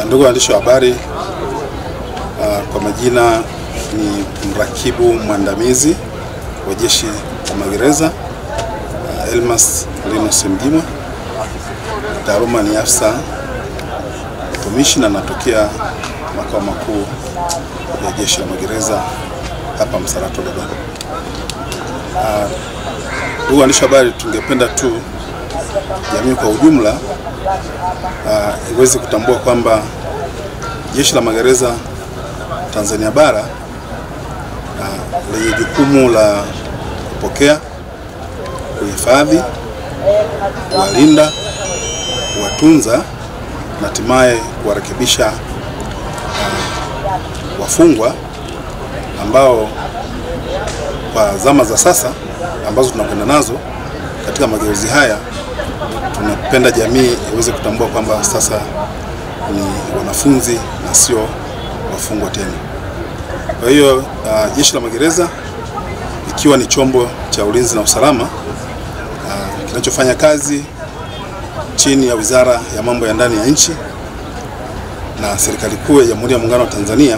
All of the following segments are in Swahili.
Ndugu waandishi wa habari, kwa majina ni mrakibu mwandamizi wa Jeshi la Magereza Elmas Linus Mgimwa. Taaluma ni afisa utumishi na natokea makao makuu ya Jeshi la Magereza hapa Msalato, Dodoma. Ndugu waandishi wa habari, tungependa tu jamii kwa ujumla iweze kutambua kwamba Jeshi la Magereza Tanzania Bara lenye jukumu la kupokea, kuhifadhi, kuwalinda, kuwatunza na hatimaye kuwarekebisha wafungwa ambao kwa zama za sasa ambazo tunakwenda nazo katika mageuzi haya. Tunapenda jamii iweze kutambua kwamba sasa ni wanafunzi na sio wafungwa tena. Kwa hiyo Jeshi la Magereza ikiwa ni chombo cha ulinzi na usalama kinachofanya kazi chini ya Wizara ya Mambo ya Ndani ya Nchi na Serikali Kuu ya Jamhuri ya Muungano wa Tanzania,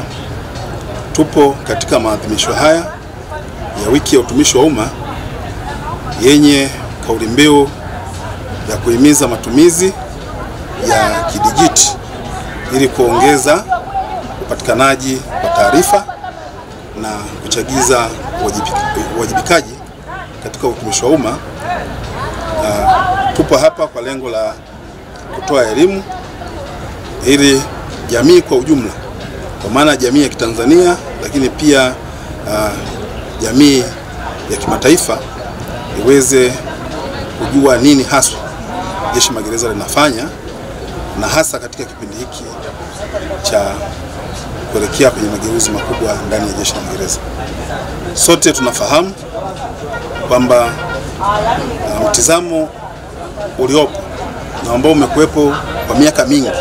tupo katika maadhimisho haya ya wiki ya utumishi wa umma yenye kauli mbiu ya kuhimiza matumizi ya kidijiti ili kuongeza upatikanaji wa taarifa na kuchagiza uwajibikaji katika utumishi wa umma. Tupo hapa kwa lengo la kutoa elimu ili jamii kwa ujumla, kwa maana jamii ya Kitanzania lakini pia jamii ya kimataifa iweze kujua nini haswa Jeshi la Magereza linafanya, na hasa katika kipindi hiki cha kuelekea kwenye mageuzi makubwa ndani ya Jeshi la Magereza. Sote tunafahamu kwamba mtizamo uliopo na ambao umekuwepo kwa miaka mingi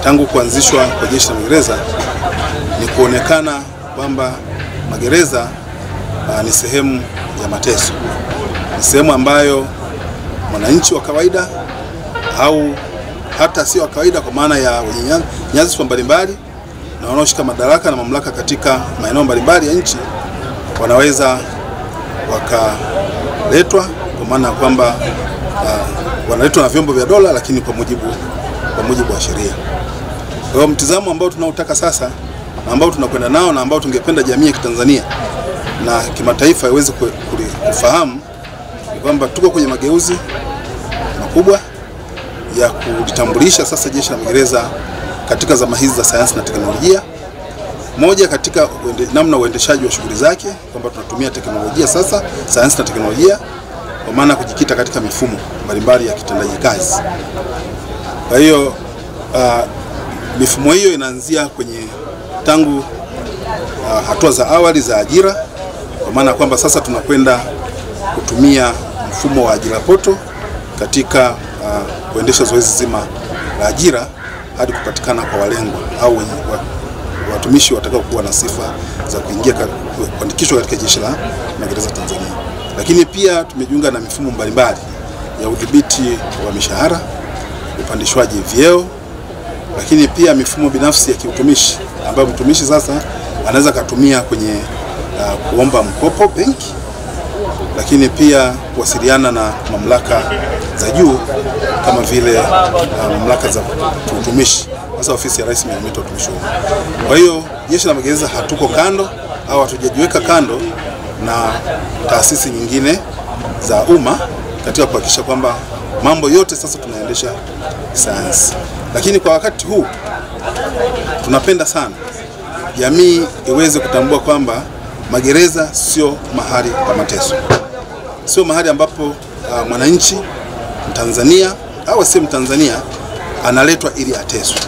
tangu kuanzishwa kwa Jeshi la Magereza ni kuonekana kwamba magereza ni sehemu ya mateso, ni sehemu ambayo mwananchi wa kawaida au hata sio wa kawaida kwa maana ya wenye nyadhifa mbalimbali na wanaoshika madaraka na mamlaka katika maeneo mbalimbali ya nchi wanaweza wakaletwa, kwa maana kwamba wanaletwa na vyombo vya dola, lakini kwa mujibu wa sheria. Kwa hiyo mtizamo ambao tunaotaka sasa na ambao tunakwenda nao na ambao tungependa jamii ya Kitanzania na kimataifa iweze kufahamu kwamba tuko kwenye mageuzi makubwa ya kujitambulisha sasa Jeshi la Magereza katika zama hizi za sayansi na teknolojia. Moja katika namna uendeshaji wa shughuli zake kwamba tunatumia teknolojia sasa, sayansi na teknolojia, kwa maana kujikita katika mifumo mbalimbali ya kitendaji kazi. Kwa hiyo mifumo hiyo inaanzia kwenye tangu hatua za awali za ajira, kwa maana kwamba sasa tunakwenda kutumia mfumo wa ajira poto katika kuendesha zoezi zima la ajira hadi kupatikana kwa walengwa au watumishi watakao kuwa na sifa za kuingia kuandikishwa katika Jeshi la Magereza Tanzania. Lakini pia tumejiunga na mifumo mbalimbali ya udhibiti wa mishahara, upandishwaji vyeo, lakini pia mifumo binafsi ya kiutumishi ambayo mtumishi sasa anaweza kutumia kwenye kuomba mkopo benki, lakini pia kuwasiliana na mamlaka za juu kama vile mamlaka za utumishi, hasa ofisi ya Rais Menejimenti ya Utumishi wa Umma. Kwa hiyo Jeshi la Magereza hatuko kando au hatujajiweka kando na taasisi nyingine za umma katika kuhakikisha kwamba mambo yote sasa tunaendesha sayansi. Lakini kwa wakati huu tunapenda sana jamii iweze kutambua kwamba magereza sio mahali pa mateso, sio mahali ambapo mwananchi Mtanzania au si Mtanzania analetwa ili ateswe,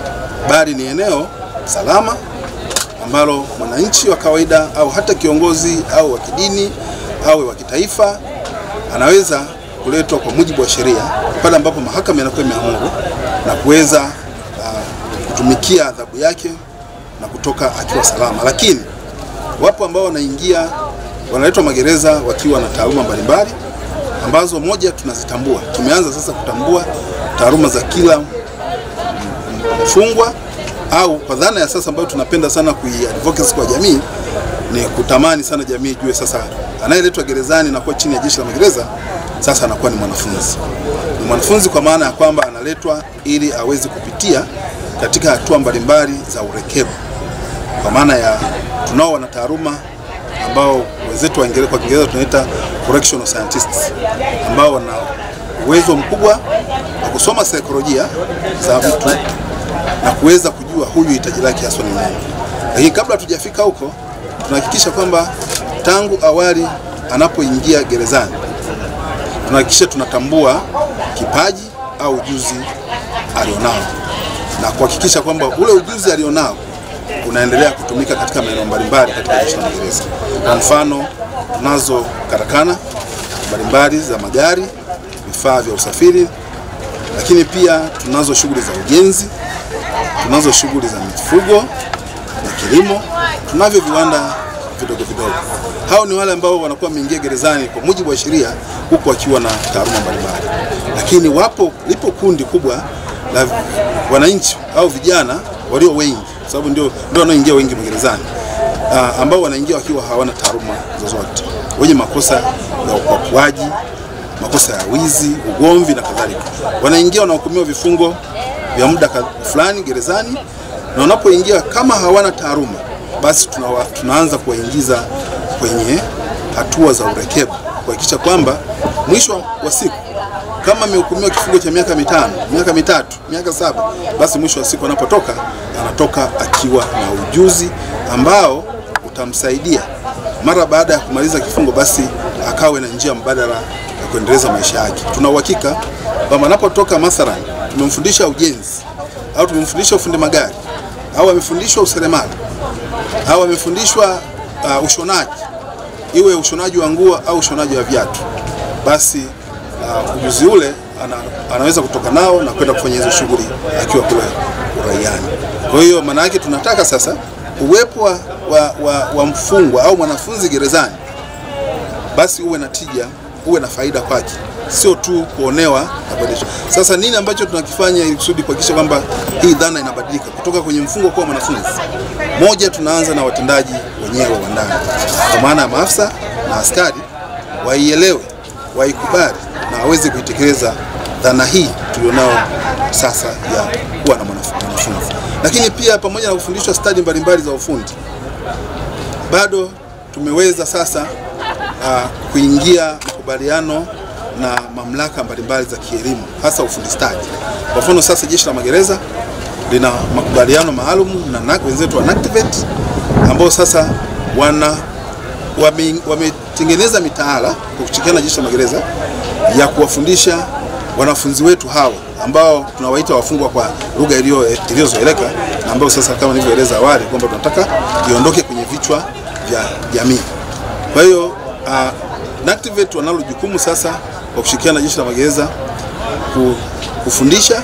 bali ni eneo salama ambalo mwananchi wa kawaida au hata kiongozi au wa kidini au wa kitaifa anaweza kuletwa kwa mujibu wa sheria pale ambapo mahakama inakuwa imeamuru na kuweza kutumikia adhabu yake na kutoka akiwa salama. Lakini wapo ambao wanaletwa magereza wakiwa na taaluma mbalimbali ambazo moja tunazitambua. Tumeanza sasa kutambua taaluma za kila mfungwa au kwa dhana ya sasa ambayo tunapenda sana kuiadvocate kwa jamii, ni kutamani sana jamii ijue sasa anayeletwa gerezani na kuwa chini ya Jeshi la Magereza sasa anakuwa ni mwanafunzi. Ni mwanafunzi kwa maana ya kwamba analetwa ili aweze kupitia katika hatua mbalimbali za urekebu. Kwa maana ya tunao wanataaluma ambao wenzetu kwa Kiingereza tunaita correctional scientists, ambao wana uwezo mkubwa wa kusoma saikolojia za mtu na kuweza kujua huyu hitaji lake hasa ni nini. Lakini kabla tujafika huko, tunahakikisha kwamba tangu awali anapoingia gerezani, tunahakikisha tunatambua kipaji au ujuzi alionao na kuhakikisha kwamba ule ujuzi alionao unaendelea kutumika katika maeneo mbalimbali katika Jeshi la Magereza. Kwa mfano, tunazo karakana mbalimbali za magari, vifaa vya usafiri, lakini pia tunazo shughuli za ujenzi, tunazo shughuli za mifugo na kilimo, tunavyo viwanda vidogo vidogo. Hao ni wale ambao wanakuwa wameingia gerezani kwa mujibu wa sheria huku wakiwa na taaluma mbalimbali. Lakini lipo kundi kubwa la wananchi au vijana walio wengi, sababu ndio wanaoingia wengi gerezani, ambao wanaingia wakiwa hawana taaluma zozote, wenye makosa ya upakuaji, makosa ya wizi, ugomvi na kadhalika. Wanaingia wanahukumiwa vifungo vya muda fulani gerezani, na wanapoingia kama hawana taaluma, basi tunaanza kuwaingiza kwenye hatua za urekebu, kuhakikisha kwamba mwisho wa siku kama amehukumiwa kifungo cha miaka 5, miaka 3, miaka 7, basi mwisho wa siku anapotoka, anatoka akiwa na ujuzi ambao utamsaidia mara baada ya kumaliza kifungo, basi akawe na njia mbadala ya kuendeleza maisha yake. Tuna uhakika kwamba anapotoka, mathalan tumemfundisha ujenzi au tumemfundisha ufundi magari au amefundishwa useremala au amefundishwa ushonaji, iwe ushonaji wa nguo au ushonaji wa viatu, basi ujuzi ule anaweza kutoka nao na kwenda kufanya hizo shughuli akiwa kule uraiani. Kwa hiyo maana yake tunataka sasa uwepo wa mfungwa au mwanafunzi gerezani basi uwe na tija, uwe na faida kwake, sio tu kuonewa na badilika. Sasa nini ambacho tunakifanya ili kusudi kuhakikisha kwamba hii dhana inabadilika kutoka kwenye mfungwa kwa mwanafunzi? Moja, tunaanza na watendaji wenyewe wa ndani, kwa maana ya maafisa na askari waielewe, waikubali na waweze kuitekeleza dhana hii tulionao sasa ya kuwa na mwanafunzi. Lakini pia pamoja na kufundishwa stadi mbalimbali za ufundi, bado tumeweza sasa kuingia makubaliano na mamlaka mbalimbali za kielimu, hasa ufundi stadi. Kwa mfano, sasa Jeshi la Magereza lina makubaliano maalum na wenzetu wa NACTVET ambao sasa wametengeneza mitaala kwa kushirikiana na Jeshi la Magereza ya kuwafundisha wanafunzi wetu hawa ambao tunawaita wafungwa kwa lugha iliyozoeleka, na ambao sasa kama nilivyoeleza awali kwamba tunataka iondoke kwenye vichwa vya jamii. Kwa hiyo NACTVET wanalo jukumu sasa kwa kushirikiana na Jeshi la Magereza kufundisha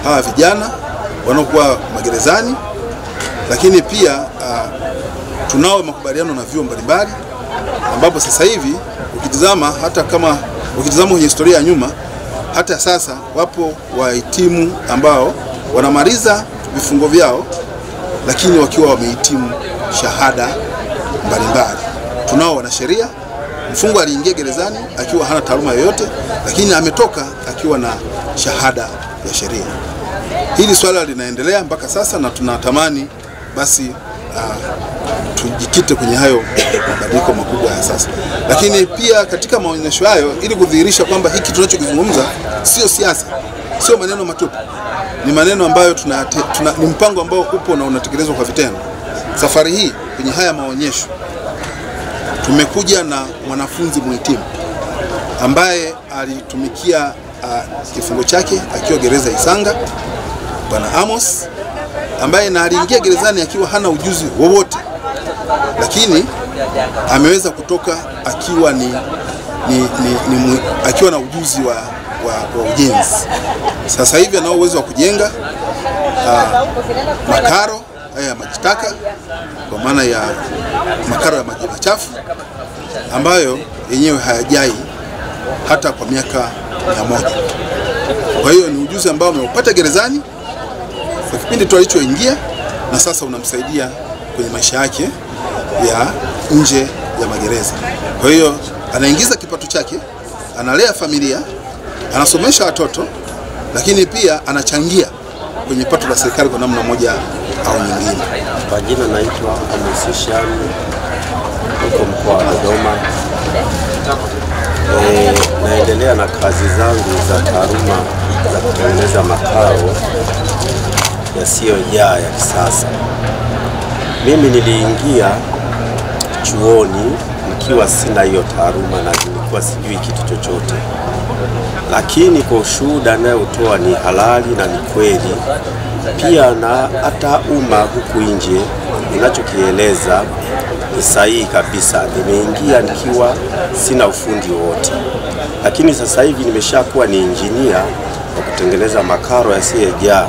hawa vijana wanaokuwa magerezani, lakini pia tunao makubaliano na vyuo mbalimbali ambapo sasa hivi ukitizama kwenye historia ya nyuma, hata sasa wapo wahitimu ambao wanamaliza vifungo vyao lakini wakiwa wamehitimu shahada mbalimbali. Tunao wanasheria, mfungwa aliingia gerezani akiwa hana taaluma yoyote, lakini ametoka akiwa na shahada ya sheria. Hili swala linaendelea mpaka sasa na tunatamani basi tujikite kwenye hayo mabadiliko makubwa ya sasa. Lakini pia katika maonyesho hayo, ili kudhihirisha kwamba hiki tunachokizungumza sio siasa, sio maneno matupu, ni maneno ambayo ni mpango ambao upo na unatekelezwa kwa vitendo. Safari hii kwenye haya maonyesho tumekuja na mwanafunzi mhitimu ambaye alitumikia kifungo chake akiwa gereza Isanga, Bwana Amos, ambaye aliingia gerezani akiwa hana ujuzi wowote, lakini ameweza kutoka akiwa akiwa na ujuzi wa ujenzi. Sasa hivi anao uwezo wa kujenga makaro ya majitaka, kwa maana ya makaro ya maji machafu ambayo yenyewe hayajai hata kwa miaka 100. Kwa hiyo ni ujuzi ambao ameupata gerezani kwa kipindi tu alichoingia, na sasa unamsaidia kwenye maisha yake ya nje ya magereza. Kwa hiyo anaingiza kipato chake, analea familia, anasomesha watoto, lakini pia anachangia kwenye pato la serikali kwa namna moja au nyingine. Kwa jina naitwa Amos Shami, niko mkoa wa Dodoma. Naendelea na kazi zangu za taaluma za kutengeneza makao yasiyojaa ya kisasa. Mimi niliingia chuoni nikiwa sina hiyo taaluma na nilikuwa sijui kitu chochote, lakini kwa ushuhuda anayotoa ni halali na ni kweli. Pia na hata umma huku nje ninachokieleza ni sahihi kabisa. Nimeingia nikiwa sina ufundi wote, lakini sasa hivi nimeshakuwa ni injinia wa kutengeneza makaro yasiyojaa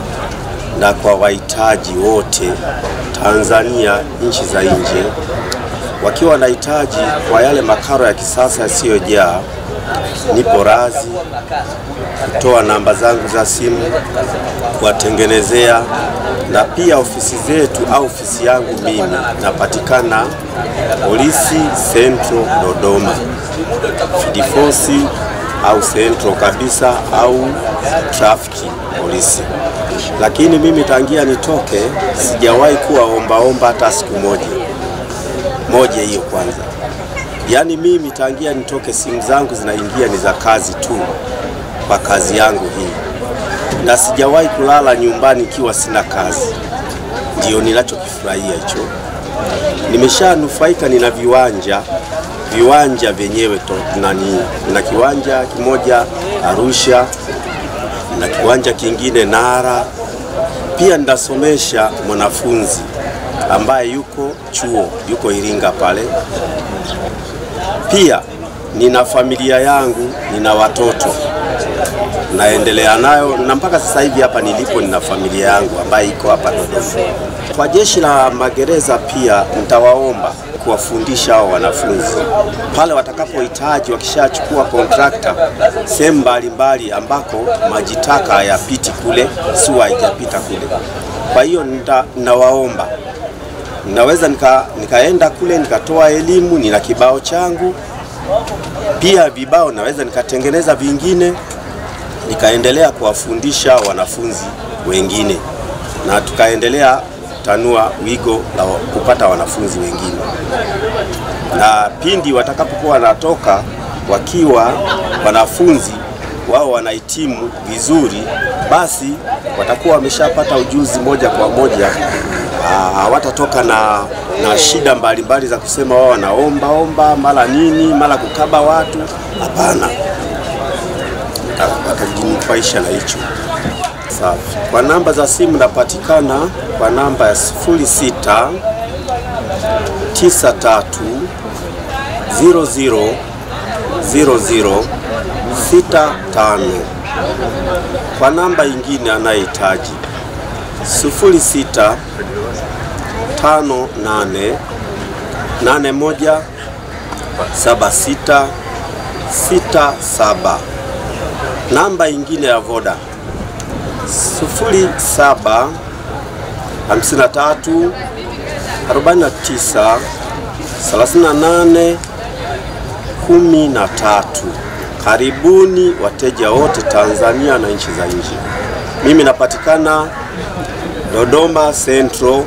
na kwa wahitaji wote Tanzania, nchi za nje. Wakiwa wanahitaji kwa yale makaro ya kisasa yasiyojaa, nipo razi kutoa namba zangu za simu kuwatengenezea, na pia ofisi zetu au ofisi yangu mimi napatikana Polisi Central Dodoma, Fidifosi au Central kabisa au trafiki polisi. Lakini mimi tangia nitoke sijawahi kuwa omba hata siku moja hiyo kwanza. Yaani mimi tangia nitoke simu zangu zinaingia ni za kazi tu kwa kazi yangu hii, na sijawahi kulala nyumbani ikiwa sina kazi. Ndio ninachokifurahia hicho. Nimeshanufaika, nina viwanja vyenyewe na kiwanja kimoja Arusha na kiwanja kingine Nara. Pia ndasomesha mwanafunzi ambaye yuko chuo, yuko Iringa pale. Pia nina familia yangu, nina watoto naendelea nayo, na mpaka sasa hivi hapa nilipo nina familia yangu ambayo iko hapa Dodoma. Kwa jeshi la magereza pia nitawaomba kuwafundisha hao wanafunzi pale watakapohitaji, wakishachukua kontrakta sehemu mbalimbali ambako majitaka hayapiti kule, SUA haijapita kule. Kwa hiyo ninawaomba, ninaweza nikaenda kule nikatoa elimu, nina kibao changu. Pia vibao naweza nikatengeneza vingine nikaendelea kuwafundisha wanafunzi wengine, na tukaendelea tanua wigo la kupata wanafunzi wengine. Na pindi watakapokuwa wanatoka wakiwa wanafunzi wao wanahitimu vizuri, basi watakuwa wameshapata ujuzi moja kwa moja. Hawatatoka na shida mbalimbali za kusema wao wanaomba mara nini, mara kukaba watu. Hapana, watajinufaisha na hicho. Safi. Kwa namba za simu napatikana kwa namba ya 06 93 00 00 65. Kwa namba ingine anayehitaji 06 58 81 76 67. Namba ingine ya Voda 07 53 49 38 13. Karibuni wateja wote Tanzania na nchi za nje. Mimi napatikana Dodoma Central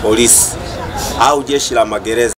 Police au jeshi la magereza.